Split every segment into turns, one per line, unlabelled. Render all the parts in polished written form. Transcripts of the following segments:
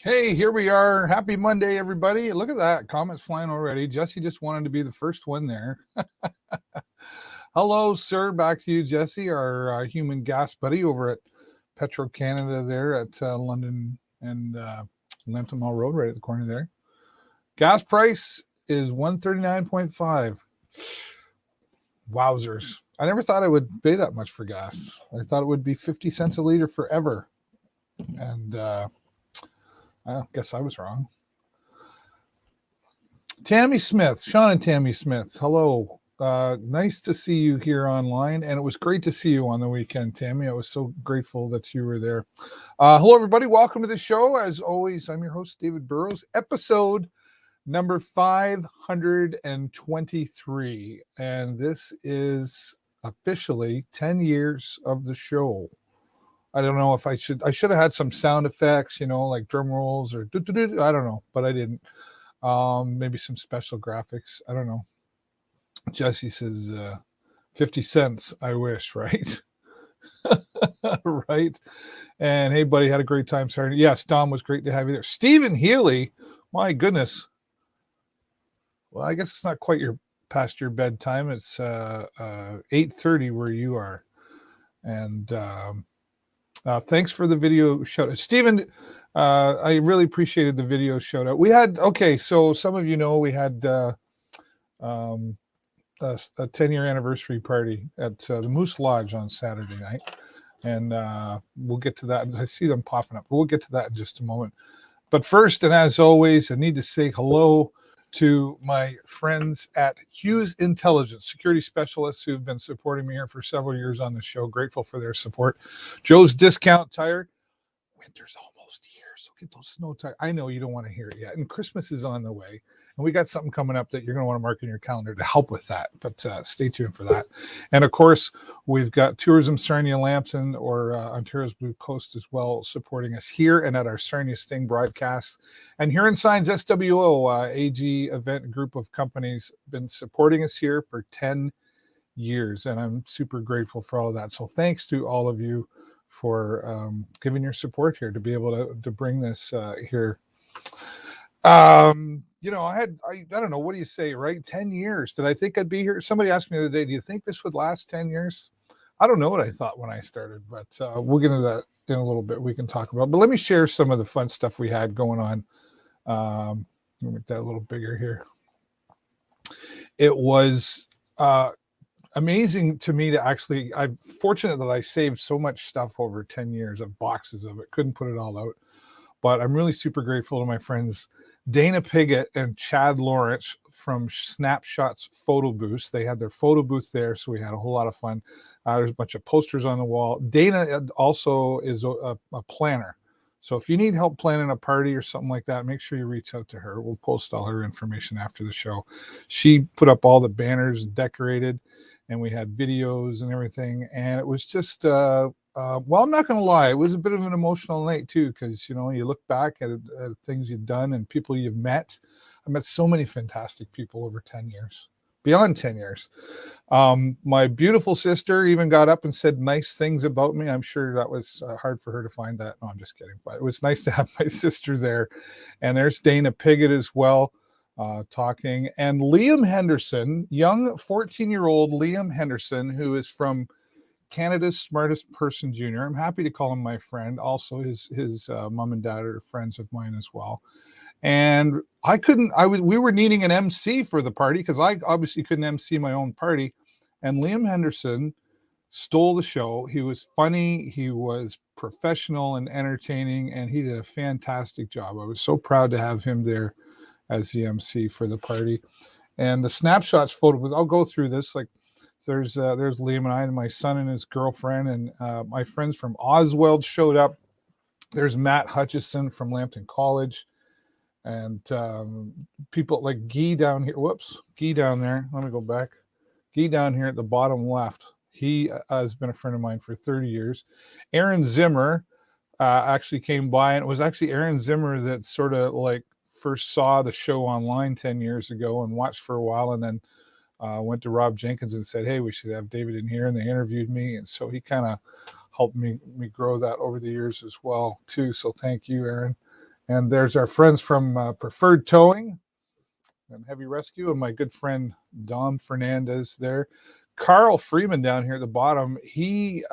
Hey, here we are. Happy Monday, everybody. Look at that. Comments flying already. Jesse just wanted to be the first one there. Hello, sir. Back to you, Jesse, our human gas buddy over at Petro Canada there at London and Lambton Mall Road, right at the corner there. Gas price is 139.5. Wowzers. I never thought I would pay that much for gas. I thought it would be 50 cents a liter forever. And I guess I was wrong. Tammy Smith, Sean and Tammy Smith, hello. Nice to see you here online, and it was great to see you on the weekend, Tammy. I was so grateful that you were there. Hello, everybody. Welcome to the show. As always, I'm your host, David Burrows, episode number 523, and this is officially 10 years of the show. I don't know if I should have had some sound effects, like drum rolls or I don't know, but I didn't. Maybe some special graphics. I don't know. Jesse says 50 cents. I wish, right? Right. And hey, buddy, had a great time. Sorry. Yes, Dom, was great to have you there. Stephen Healy, my goodness. Well, I guess it's not quite past your bedtime. It's 8:30 where you are. And thanks for the video shout out. Stephen, I really appreciated the video shout out. We had, so some of you know we had a 10-year anniversary party at the Moose Lodge on Saturday night. And we'll get to that. I see them popping up, but we'll get to that in just a moment. But first, and as always, I need to say hello to my friends at Hughes Intelligence, security specialists who've been supporting me here for several years on the show. Grateful for their support. Joe's Discount Tire. Winter's almost here, so get those snow tires. I know you don't want to hear it yet, and Christmas is on the way, and we got something coming up that you're going to want to mark in your calendar to help with that, but stay tuned for that. And of course, we've got Tourism Sarnia Lambton, or Ontario's Blue Coast as well, supporting us here and at our Sarnia Sting broadcast. And Huron Signs SWO, AG event group of companies, been supporting us here for 10 years, and I'm super grateful for all of that. So thanks to all of you for giving your support here to be able to bring this here. I don't know, what do you say, right? 10 years. Did I think I'd be here? Somebody asked me the other day, do you think this would last 10 years? I don't know what I thought when I started, but we'll get into that in a little bit. We can talk about, but let me share some of the fun stuff we had going on. Let me make that a little bigger here. It was amazing to me to actually, I'm fortunate that I saved so much stuff over 10 years of boxes of it. Couldn't put it all out, but I'm really super grateful to my friends Dana Piggott and Chad Lawrence from Snapshots Photo Booth. They had their photo booth there, so we had a whole lot of fun. There's a bunch of posters on the wall. Dana also is a planner. So if you need help planning a party or something like that, make sure you reach out to her. We'll post all her information after the show. She put up all the banners and decorated, and we had videos and everything. And it was just, well, I'm not going to lie, it was a bit of an emotional night too, because, you look back at things you've done and people you've met. I met so many fantastic people over 10 years, beyond 10 years. My beautiful sister even got up and said nice things about me. I'm sure that was hard for her to find that. No, I'm just kidding. But it was nice to have my sister there. And there's Dana Piggott as well. Talking, and Liam Henderson, young 14-year-old Liam Henderson, who is from Canada's Smartest Person Junior. I'm happy to call him my friend. Also, his mom and dad are friends of mine as well. And we were needing an MC for the party because I obviously couldn't MC my own party. And Liam Henderson stole the show. He was funny, he was professional and entertaining, and he did a fantastic job. I was so proud to have him there as the MC for the party. And the Snapshots photo, I'll go through this. Like there's Liam and I and my son and his girlfriend, and my friends from Oswald showed up. There's Matt Hutchison from Lambton College, and people like Guy down here. Guy down there. Let me go back. Guy down here at the bottom left. He has been a friend of mine for 30 years. Aaron Zimmer actually came by, and it was actually Aaron Zimmer that sort of like first saw the show online 10 years ago and watched for a while, and then went to Rob Jenkins and said, hey, we should have David in here, and they interviewed me, and so he kind of helped me grow that over the years as well too. So thank you, Aaron. And there's our friends from Preferred Towing and Heavy Rescue, and my good friend Dom Fernandez there. Carl Freeman down here at the bottom, he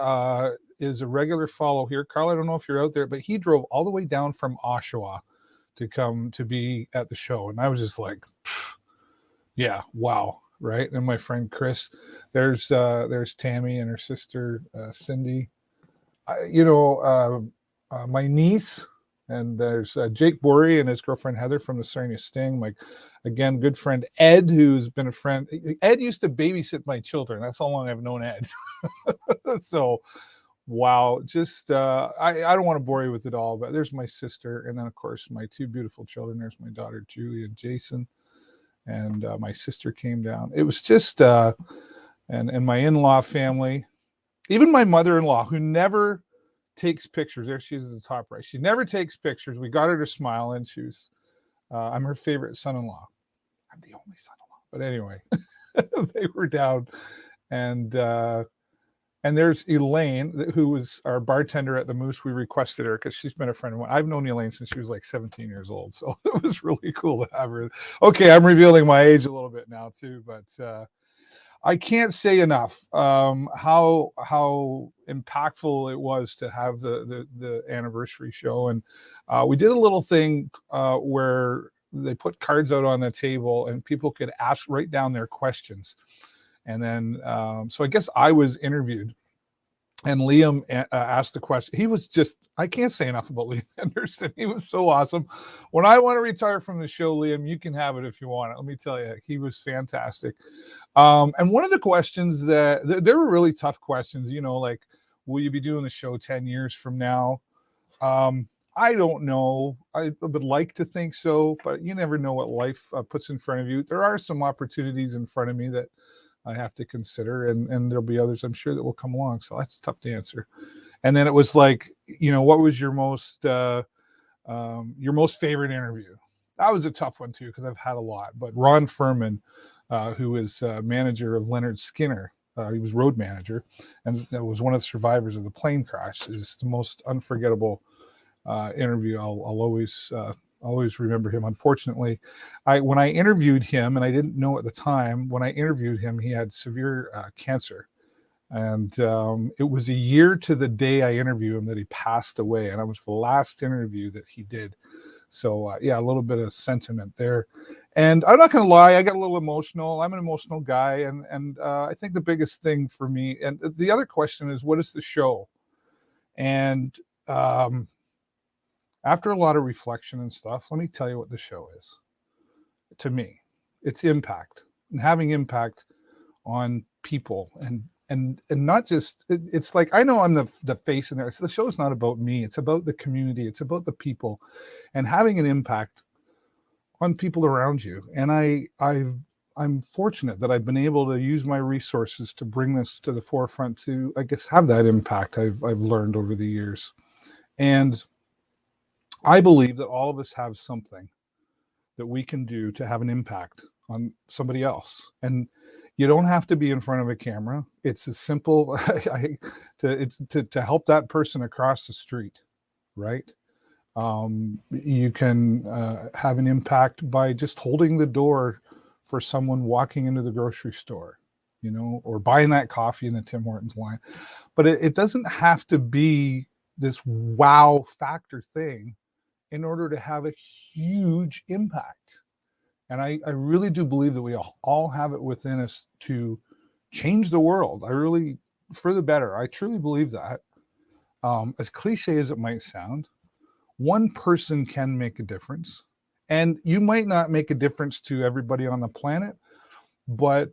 is a regular follow here. Carl, I don't know if you're out there, but he drove all the way down from Oshawa to come to be at the show. And I was just like, yeah, wow, right? And my friend Chris, there's Tammy and her sister Cindy. My niece, and there's Jake Borey and his girlfriend Heather from the Sarnia Sting. My, again, good friend Ed, who's been a friend. Ed used to babysit my children. That's how long I've known Ed. So, wow, just I don't want to bore you with it all, but there's my sister, and then of course my two beautiful children. There's my daughter Julie and Jason, and my sister came down. It was just and my in-law family, even my mother-in-law, who never takes pictures. There she is at the top right. She never takes pictures. We got her to smile, and she was I'm her favorite son-in-law. I'm the only son-in-law, but anyway, they were down, and there's Elaine, who was our bartender at the Moose. We requested her because she's been a friend of mine. I've known Elaine since she was like 17 years old, so it was really cool to have her. Okay, I'm revealing my age a little bit now too, but I can't say enough how impactful it was to have the anniversary show. And we did a little thing where they put cards out on the table and people could write down their questions. And then, so I guess I was interviewed, and Liam asked the question. He was just, I can't say enough about Liam Anderson. He was so awesome. When I want to retire from the show, Liam, you can have it if you want it. Let me tell you, he was fantastic. And one of the questions there were really tough questions, like, will you be doing the show 10 years from now? I don't know. I would like to think so, but you never know what life puts in front of you. There are some opportunities in front of me that I have to consider, and there'll be others I'm sure that will come along. So that's tough to answer. And then it was like, what was your most favorite interview? That was a tough one too, because I've had a lot. But Ron Furman, who is manager of Leonard Skinner, he was road manager, and was one of the survivors of the plane crash, is the most unforgettable interview. I'll always remember him. Unfortunately, when I interviewed him, and I didn't know at the time, when I interviewed him, he had severe cancer. And it was a year to the day I interviewed him that he passed away. And I was the last interview that he did. So, a little bit of sentiment there. And I'm not going to lie, I got a little emotional. I'm an emotional guy. And I think the biggest thing for me, and the other question is, what is the show? And after a lot of reflection and stuff, let me tell you what the show is. To me, it's impact, and having impact on people, and not just, it's like, I know I'm the face in there. So the show's not about me. It's about the community. It's about the people, and having an impact on people around you. And I'm fortunate that I've been able to use my resources to bring this to the forefront to, I guess, have that impact I've learned over the years. And I believe that all of us have something that we can do to have an impact on somebody else. And you don't have to be in front of a camera. It's as simple to help that person across the street, right? You can have an impact by just holding the door for someone walking into the grocery store, or buying that coffee in the Tim Hortons line. But it doesn't have to be this wow factor thing in order to have a huge impact. And I really do believe that we all have it within us to change the world. For the better. I truly believe that. As cliche as it might sound, one person can make a difference. And you might not make a difference to everybody on the planet, but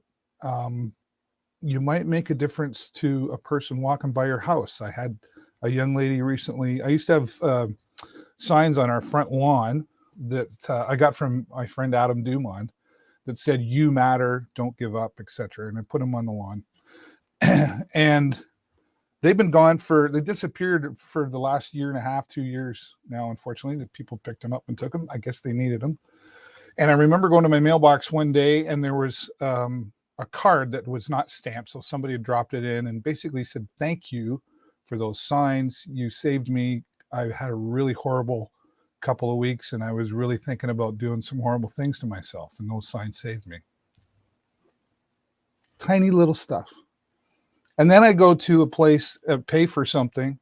you might make a difference to a person walking by your house. I had a young lady recently. I used to have signs on our front lawn that I got from my friend Adam Dumont that said, "You matter, don't give up," etc. And I put them on the lawn. And they've been gone they disappeared for the last year and a half, 2 years now, unfortunately. The people picked them up and took them. I guess they needed them. And I remember going to my mailbox one day, and there was a card that was not stamped. So somebody had dropped it in and basically said, "Thank you for those signs. You saved me. I had a really horrible couple of weeks, and I was really thinking about doing some horrible things to myself, and those signs saved me. Tiny little stuff. And then I go to a place, pay for something.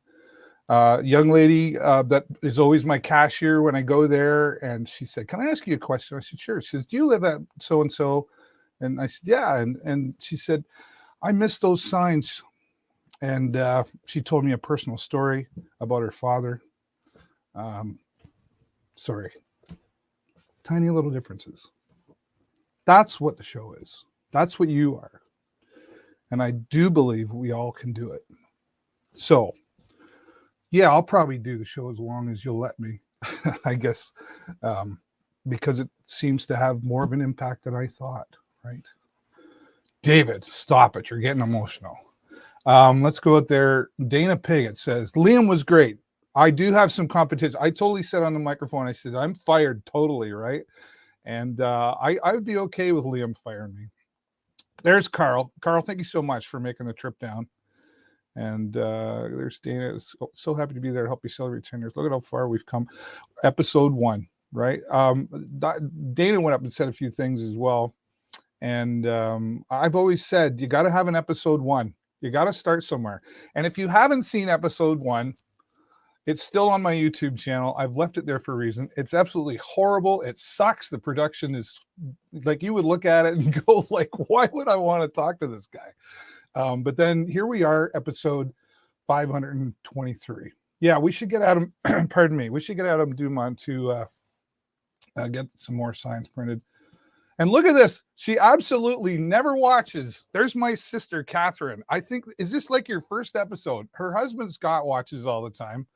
Young lady that is always my cashier when I go there, and she said, "Can I ask you a question?" I said, "Sure." She says, "Do you live at so and so?" And I said, "Yeah." And she said, "I miss those signs." And she told me a personal story about her father. Sorry, tiny little differences. That's what the show is. That's what you are. And I do believe we all can do it. So, yeah, I'll probably do the show as long as you'll let me, I guess, because it seems to have more of an impact than I thought, right? David, stop it. You're getting emotional. Let's go out there. Dana Piggott says, Liam was great. I do have some competition. I totally said on the microphone, I said, I'm fired totally, right? And I would be okay with Liam firing me. There's Carl. Carl, thank you so much for making the trip down. And there's Dana. So happy to be there to help you celebrate 10 years. Look at how far we've come. Episode 1, right? Dana went up and said a few things as well. And I've always said, you got to have an episode 1. You got to start somewhere. And if you haven't seen episode 1, it's still on my YouTube channel. I've left it there for a reason. It's absolutely horrible. It sucks. The production is like, you would look at it and go like, why would I want to talk to this guy? But then here we are, episode 523. Yeah, we should get Adam, pardon me. We should get Adam Dumont to get some more signs printed. And look at this. She absolutely never watches. There's my sister, Catherine. I think, is this like your first episode? Her husband, Scott, watches all the time.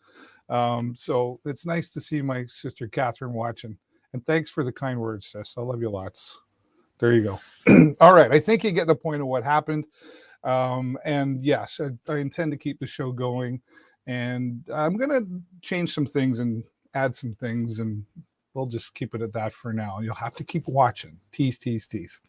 So it's nice to see my sister, Catherine, watching. And thanks for the kind words, sis. I love you lots. There you go. All right. I think you get the point of what happened. And yes, I intend to keep the show going. And I'm going to change some things and add some things, and we'll just keep it at that for now. You'll have to keep watching. Tease, tease, tease.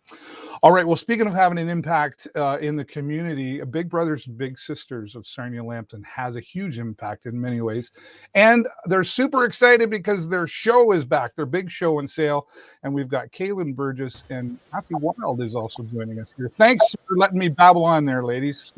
All right. Well, speaking of having an impact in the community, Big Brothers and Big Sisters of Sarnia Lambton has a huge impact in many ways. And they're super excited because their show is back, their big show and sale. And we've got Kaylen Burgess, and Kathy Wild is also joining us here. Thanks for letting me babble on there, ladies.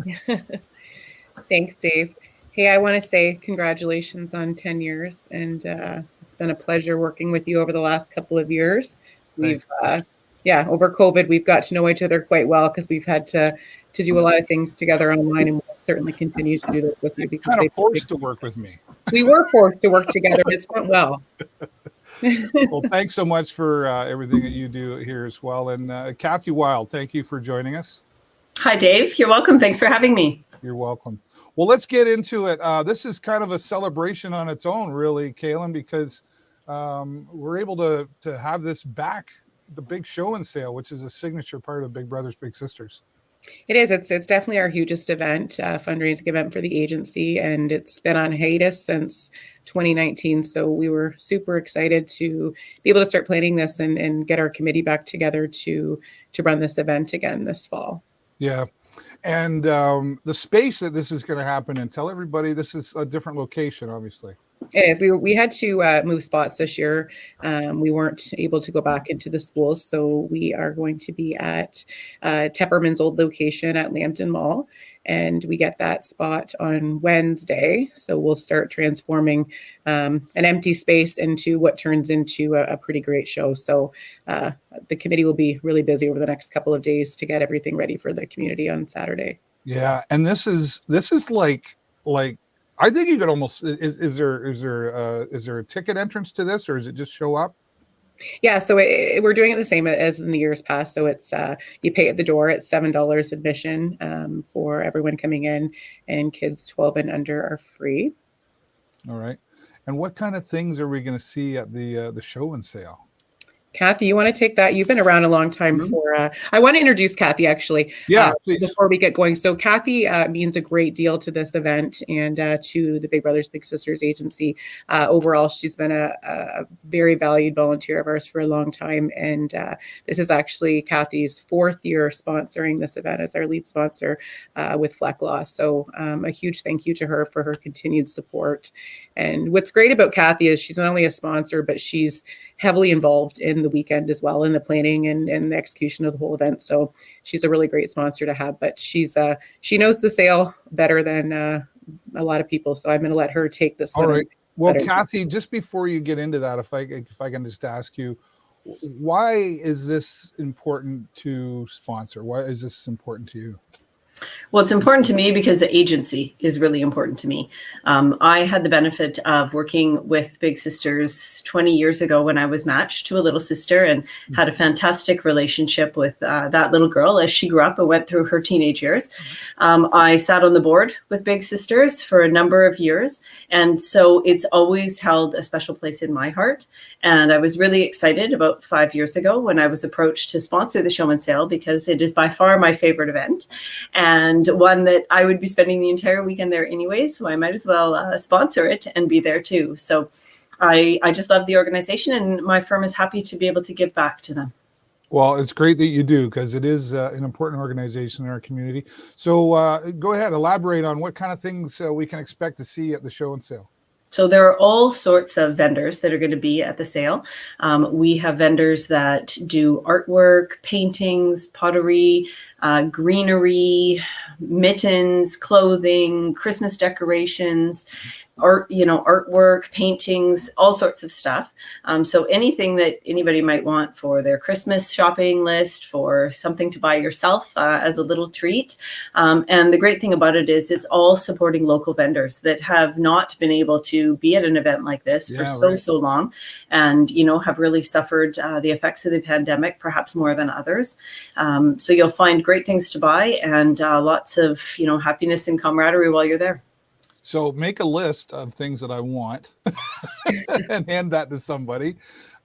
Thanks, Dave. Hey, I want to say congratulations on 10 years. And it's been a pleasure working with you over the last couple of years. We've, over COVID, we've got to know each other quite well because we've had to do a lot of things together online, and we'll certainly continue to do this with you. Because
kind of forced to work with me.
We were forced to work together, but it's went well.
Well, thanks so much for everything that you do here as well. And Kathy Wild, thank you for joining us.
Hi, Dave. You're welcome. Thanks for having me.
You're welcome. Well, let's get into it. This is kind of a celebration on its own, really, Kaylen, because we're able to have this back, the big show and sale, which is a signature part of Big Brothers Big Sisters.
It is. It's definitely our hugest event, fundraising event for the agency, and it's been on hiatus since 2019. So we were super excited to be able to start planning this and get our committee back together to run this event again this fall.
Yeah. And the space that this is going to happen in, tell everybody this is a different location, obviously.
It is. We had to move spots this year. We weren't able to go back into the schools, so we are going to be at Tepperman's old location at Lambton Mall, and we get that spot on Wednesday. So we'll start transforming an empty space into what turns into a pretty great show. So the committee will be really busy over the next couple of days to get everything ready for the community on Saturday.
Yeah, and this is like I think you could almost is there a ticket entrance to this, or is it just show up?
Yeah, so we're doing it the same as in the years past. So it's you pay at the door. It's $7 admission for everyone coming in, and kids 12 and under are free.
All right. And what kind of things are we going to see at the show and sale?
Kathy, you want to take that? You've been around a long time for, I want to introduce Kathy actually.
Yeah, please.
Before we get going. So Kathy means a great deal to this event and to the Big Brothers Big Sisters agency. Overall, she's been a very valued volunteer of ours for a long time. And this is actually Kathy's 4th year sponsoring this event as our lead sponsor with Fleck Law. So a huge thank you to her for her continued support. And what's great about Kathy is she's not only a sponsor, but she's heavily involved in the weekend as well, in the planning and the execution of the whole event. So she's a really great sponsor to have, but she knows the sale better than a lot of people. So I'm going to let her take this
All
one.
right. Well, Kathy, just before you get into that, if I can just ask you, why is this important to sponsor? Why is this important to you?
Well, it's important to me because the agency is really important to me. I had the benefit of working with Big Sisters 20 years ago when I was matched to a little sister and had a fantastic relationship with that little girl as she grew up and went through her teenage years. I sat on the board with Big Sisters for a number of years. And so it's always held a special place in my heart. And I was really excited about 5 years ago when I was approached to sponsor the Show and Sale because it is by far my favorite event. And one that I would be spending the entire weekend there anyways, so I might as well sponsor it and be there too. So I just love the organization, and my firm is happy to be able to give back to them.
Well, it's great that you do, because it is an important organization in our community. So go ahead, elaborate on what kind of things we can expect to see at the Show and Sale.
So there are all sorts of vendors that are going to be at the sale. We have vendors that do artwork, paintings, pottery, greenery, mittens, clothing, Christmas decorations, artwork, paintings, all sorts of stuff. So anything that anybody might want for their Christmas shopping list, for something to buy yourself as a little treat. And the great thing about it is it's all supporting local vendors that have not been able to be at an event like this for so long, and, have really suffered the effects of the pandemic, perhaps more than others. So you'll find great things to buy and lots of, happiness and camaraderie while you're there.
So make a list of things that I want and hand that to somebody.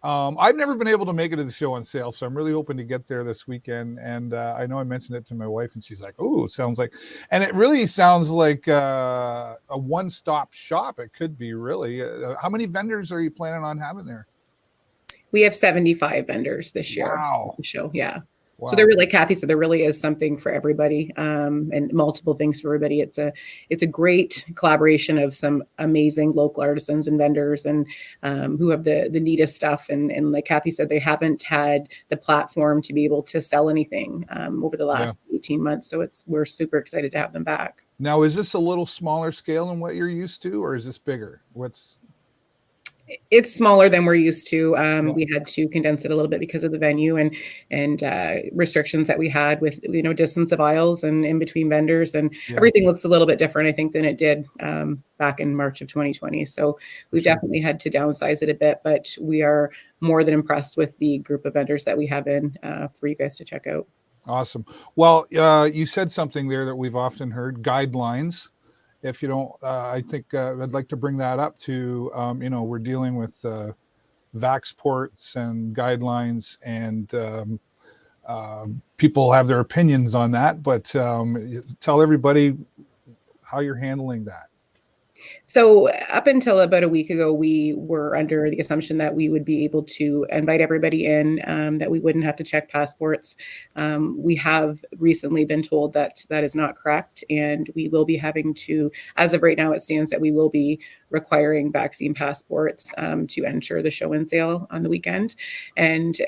I've never been able to make it to the Show and Sale, so I'm really hoping to get there this weekend. And I know I mentioned it to my wife, and she's like, "Oh, it sounds like," and it really sounds like a one-stop shop. It could be really. How many vendors are you planning on having there?
We have 75 vendors this year.
Wow.
The show, yeah.
Wow.
So there really, like Kathy said, there really is something for everybody, and multiple things for everybody. It's a great collaboration of some amazing local artisans and vendors, and who have the neatest stuff. And like Kathy said, they haven't had the platform to be able to sell anything over the last 18 months. So we're super excited to have them back.
Now, is this a little smaller scale than what you're used to, or is this bigger?
It's smaller than we're used to. We had to condense it a little bit because of the venue and restrictions that we had with, distance of aisles and in between vendors, and everything looks a little bit different, I think, than it did back in March of 2020. So we've definitely had to downsize it a bit, but we are more than impressed with the group of vendors that we have in for you guys to check out.
Awesome. Well, you said something there that we've often heard, guidelines. If you don't, I think I'd like to bring that up to, we're dealing with vaxports and guidelines, and people have their opinions on that, but tell everybody how you're handling that.
So up until about a week ago, we were under the assumption that we would be able to invite everybody in, that we wouldn't have to check passports. We have recently been told that that is not correct, and we will be having to, as of right now, it stands that we will be requiring vaccine passports to enter the Show and Sale on the weekend. And,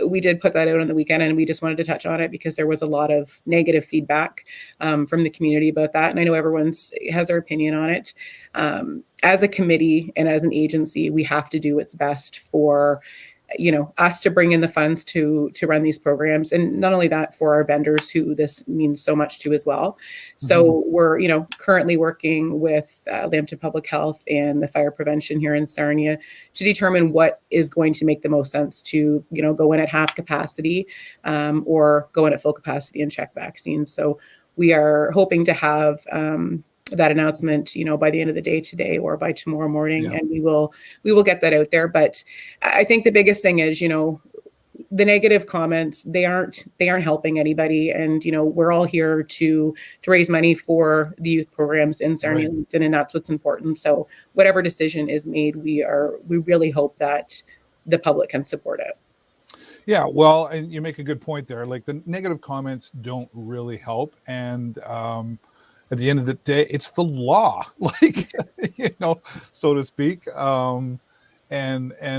we did put that out on the weekend, and we just wanted to touch on it because there was a lot of negative feedback from the community about that. And I know everyone has their opinion on it. As a committee and as an agency, we have to do what's best for, us to bring in the funds to run these programs. And not only that, for our vendors who this means so much to as well. So we're, currently working with Lambton Public Health and the fire prevention here in Sarnia to determine what is going to make the most sense to, go in at half capacity or go in at full capacity and check vaccines. So we are hoping to have that announcement, by the end of the day today or by tomorrow morning, and we will get that out there. But I think the biggest thing is, the negative comments, they aren't helping anybody. And, we're all here to raise money for the youth programs in Sarnia,
Right.
Lambton, and that's what's important. So whatever decision is made, we really hope that the public can support it.
Yeah, well, and you make a good point there. Like, the negative comments don't really help. And at the end of the day, it's the law, like, so to speak. And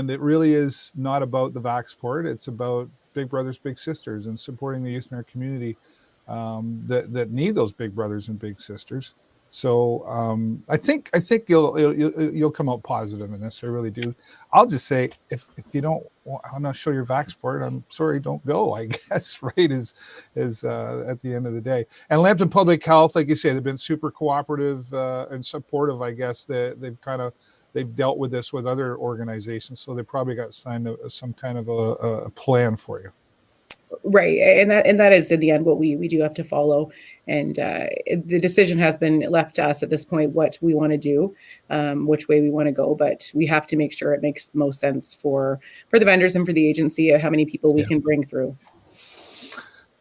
it really is not about the Vaxport. It's about big brothers, big sisters, and supporting the youth in our community that need those big brothers and big sisters. So I think you'll come out positive in this. I really do. I'll just say, if you don't want to show your Vaxport, I'm sorry, don't go, I guess, right, is at the end of the day. And Lambton Public Health, like you say, they've been super cooperative and supportive. I guess they've dealt with this with other organizations, so they probably got signed some kind of a plan for you.
Right. And that is in the end what we do have to follow. And the decision has been left to us at this point, what we want to do, which way we want to go. But we have to make sure it makes the most sense for the vendors and for the agency, how many people we can bring through.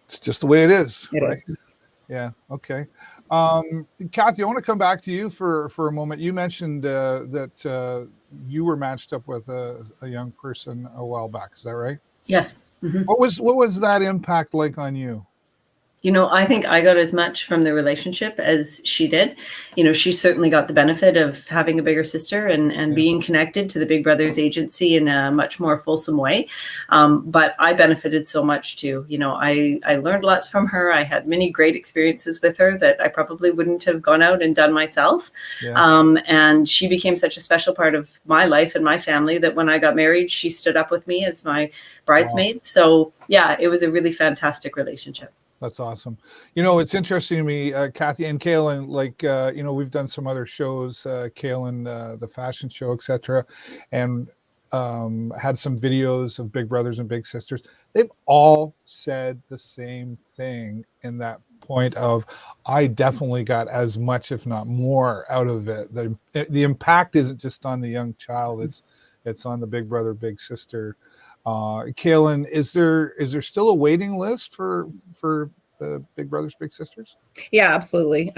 It's just the way it is.
It
right?
is.
Yeah. Okay. Kathy, I want to come back to you for a moment. You mentioned that you were matched up with a young person a while back. Is that right?
Yes. Mm-hmm.
What was that impact like on you?
I think I got as much from the relationship as she did. She certainly got the benefit of having a bigger sister and being connected to the Big Brothers agency in a much more fulsome way. But I benefited so much too. I learned lots from her. I had many great experiences with her that I probably wouldn't have gone out and done myself. Yeah. And she became such a special part of my life and my family that when I got married, she stood up with me as my bridesmaid. Wow. So yeah, it was a really fantastic relationship.
That's awesome. It's interesting to me, Kathy and Kaylen, like, we've done some other shows, Kaylen, the fashion show, etc., and had some videos of big brothers and big sisters. They've all said the same thing in that point of, I definitely got as much, if not more, out of it. The impact isn't just on the young child, it's on the big brother, big sister. Kaylen, is there still a waiting list for Big Brothers Big Sisters?
Yeah, absolutely.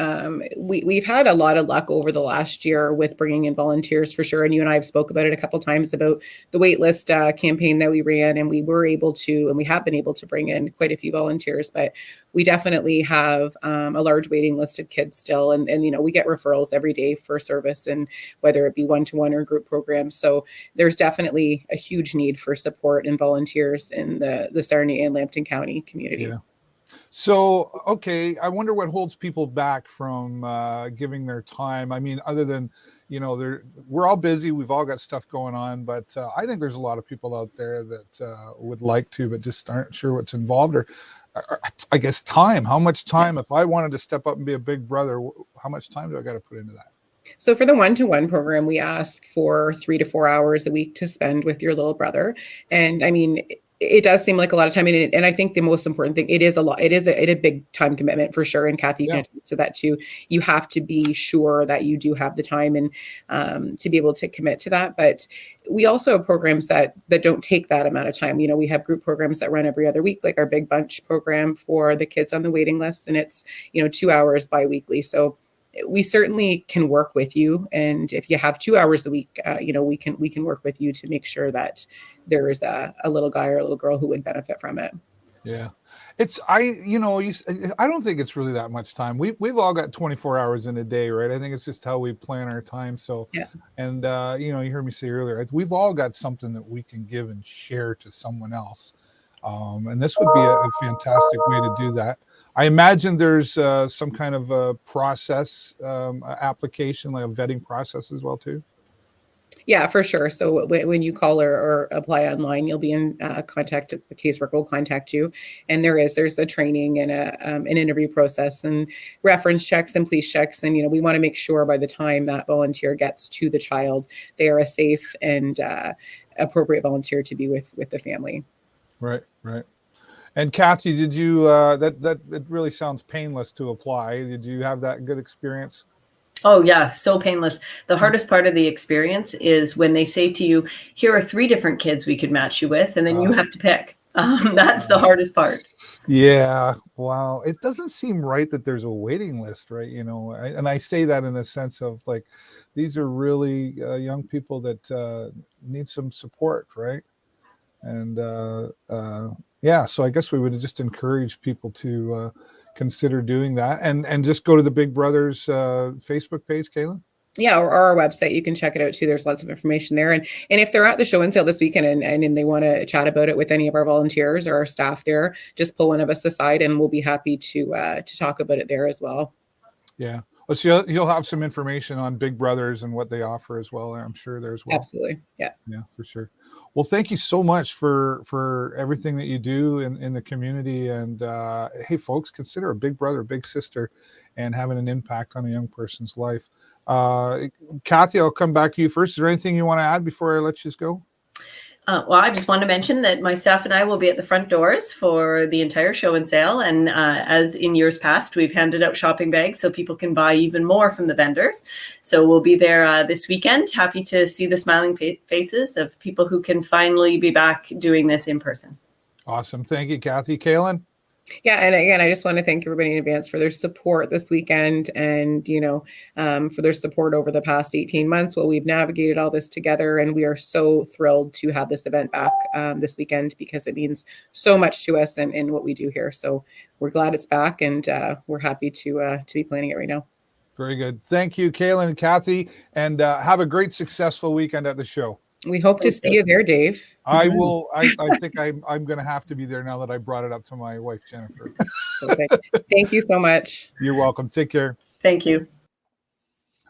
We've had a lot of luck over the last year with bringing in volunteers, for sure. And you and I have spoke about it a couple of times about the wait list campaign that we ran, and we were able to, and we have been able to bring in quite a few volunteers. But we definitely have a large waiting list of kids still, and we get referrals every day for service, and whether it be one-to-one or group programs. So there's definitely a huge need for support and volunteers in the Sarnia and Lambton County community.
Yeah. So, okay, I wonder what holds people back from giving their time. I mean, other than, we're all busy. We've all got stuff going on, but I think there's a lot of people out there that would like to, but just aren't sure what's involved, or I guess time. How much time, if I wanted to step up and be a big brother, how much time do I got to put into that?
So for the one-to-one program, we ask for 3 to 4 hours a week to spend with your little brother. And I mean, it does seem like a lot of time. And I think the most important thing, it is a lot. It is a big time commitment for sure. And Kathy can attest to that too. You have to be sure that you do have the time and to be able to commit to that. But we also have programs that don't take that amount of time. We have group programs that run every other week, like our Big Bunch program for the kids on the waiting list. And it's, 2 hours bi-weekly. So we certainly can work with you. And if you have 2 hours a week, we can work with you to make sure that there is a little guy or a little girl who would benefit from it.
Yeah. I don't think it's really that much time. We've all got 24 hours in a day, right? I think it's just how we plan our time. So, yeah. And, you heard me say earlier, we've all got something that we can give and share to someone else. And this would be a fantastic way to do that. I imagine there's some kind of a process application, like a vetting process as well, too.
Yeah, for sure. So when you call or apply online, you'll be in contact. The caseworker will contact you, and there's a training and an interview process and reference checks and police checks. And we want to make sure by the time that volunteer gets to the child, they are a safe and appropriate volunteer to be with the family. Right.
And Kathy, did you that it really sounds painless to apply? Did you have that good experience?
Oh yeah, so painless. The hardest part of the experience is when they say to you, here are 3 different kids we could match you with, and then you have to pick. That's the hardest part.
Yeah. Wow. It doesn't seem right that there's a waiting list, right? And I say that in the sense of like, these are really young people that need some support, right? And yeah, so I guess we would just encourage people to consider doing that, and just go to the Big Brothers Facebook page, Kaylen.
Yeah, or our website. You can check it out too. There's lots of information there. And if they're at the show and sale this weekend and they want to chat about it with any of our volunteers or our staff there, just pull one of us aside and we'll be happy to talk about it there as well.
Yeah. Well, so you'll have some information on Big Brothers and what they offer as well. I'm sure there as well.
Absolutely. Yeah.
Yeah, for sure. Well, thank you so much for everything that you do in the community. And hey, folks, consider a big brother, big sister, and having an impact on a young person's life. Kathy, I'll come back to you first. Is there anything you want to add before I let you go?
Well, I just want to mention that my staff and I will be at the front doors for the entire show and sale. And as in years past, we've handed out shopping bags so people can buy even more from the vendors. So we'll be there this weekend. Happy to see the smiling faces of people who can finally be back doing this in person.
Awesome. Thank you, Kathy. Kaylen?
Yeah. And again, I just want to thank everybody in advance for their support this weekend and, for their support over the past 18 months while we've navigated all this together. And we are so thrilled to have this event back this weekend because it means so much to us and what we do here. So we're glad it's back and we're happy to be planning it right now. Very good. Thank you, Kaylen and Kathy, and have a great, successful weekend at the show. We hope to see you there, Dave. I will. I think I'm going to have to be there now that I brought it up to my wife, Jennifer. Okay. Thank you so much. You're welcome. Take care. Thank you.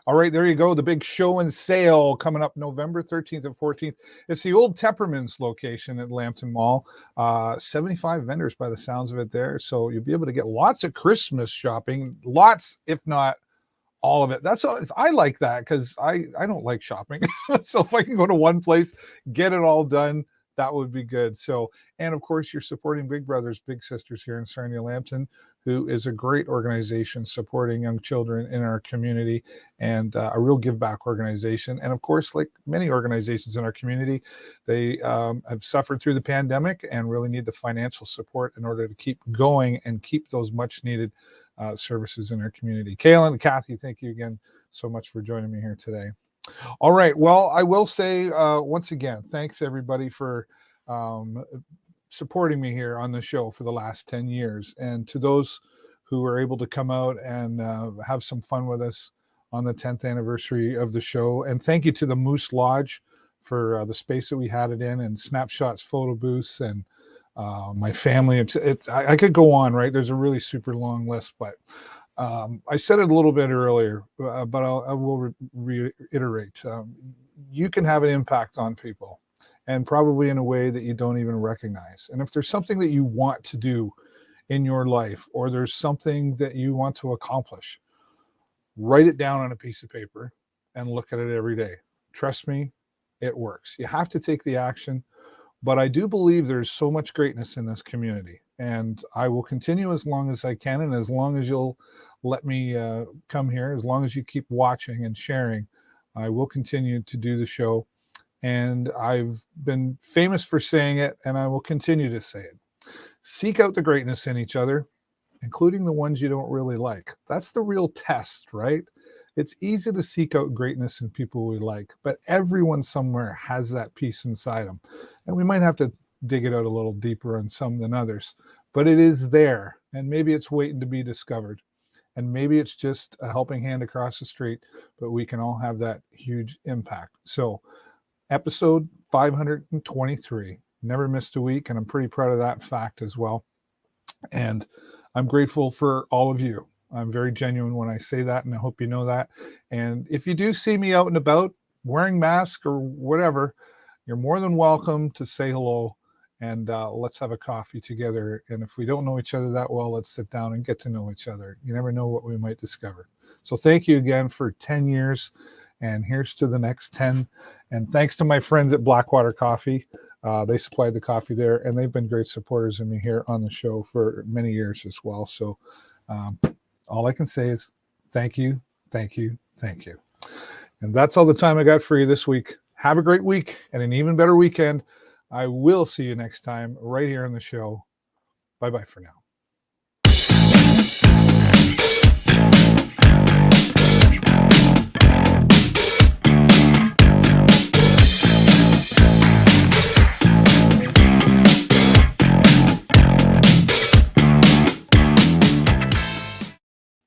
All right, there you go. The big show and sale coming up November 13th and 14th. It's the old Tepperman's location at Lambton Mall. 75 vendors by the sounds of it there. So you'll be able to get lots of Christmas shopping. Lots, if not all of it. That's all. I like that because I don't like shopping. So if I can go to one place, get it all done, that would be good. So, and of course, you're supporting Big Brothers, Big Sisters here in Sarnia Lambton, who is a great organization supporting young children in our community and a real give back organization. And of course, like many organizations in our community, they have suffered through the pandemic and really need the financial support in order to keep going and keep those much needed services in our community. Kaylen and Kathy, thank you again so much for joining me here today. All right. Well, I will say once again, thanks everybody for supporting me here on the show for the last 10 years. And to those who were able to come out and have some fun with us on the 10th anniversary of the show. And thank you to the Moose Lodge for the space that we had it in, and Snapshots photo booths, and my family. I could go on, right? There's a really super long list, but I said it a little bit earlier, but I will reiterate. You can have an impact on people, and probably in a way that you don't even recognize. And if there's something that you want to do in your life, or there's something that you want to accomplish, write it down on a piece of paper and look at it every day. Trust me, it works. You have to take the action. But I do believe there's so much greatness in this community, and I will continue as long as I can, and as long as you'll let me come here, as long as you keep watching and sharing, I will continue to do the show. And I've been famous for saying it, and I will continue to say it. Seek out the greatness in each other, including the ones you don't really like. That's the real test, right? It's easy to seek out greatness in people we like, but everyone somewhere has that piece inside them. And we might have to dig it out a little deeper on some than others, but it is there. And maybe it's waiting to be discovered. And maybe it's just a helping hand across the street, but we can all have that huge impact. So episode 523, never missed a week. And I'm pretty proud of that fact as well. And I'm grateful for all of you. I'm very genuine when I say that, and I hope you know that. And if you do see me out and about wearing masks or whatever, you're more than welcome to say hello, and let's have a coffee together. And if we don't know each other that well, let's sit down and get to know each other. You never know what we might discover. So thank you again for 10 years, and here's to the next 10. And thanks to my friends at Blackwater Coffee. They supplied the coffee there, and they've been great supporters of me here on the show for many years as well. So all I can say is thank you, thank you, thank you. And that's all the time I got for you this week. Have a great week and an even better weekend.
I will see you next time right here on the show. Bye-bye for now.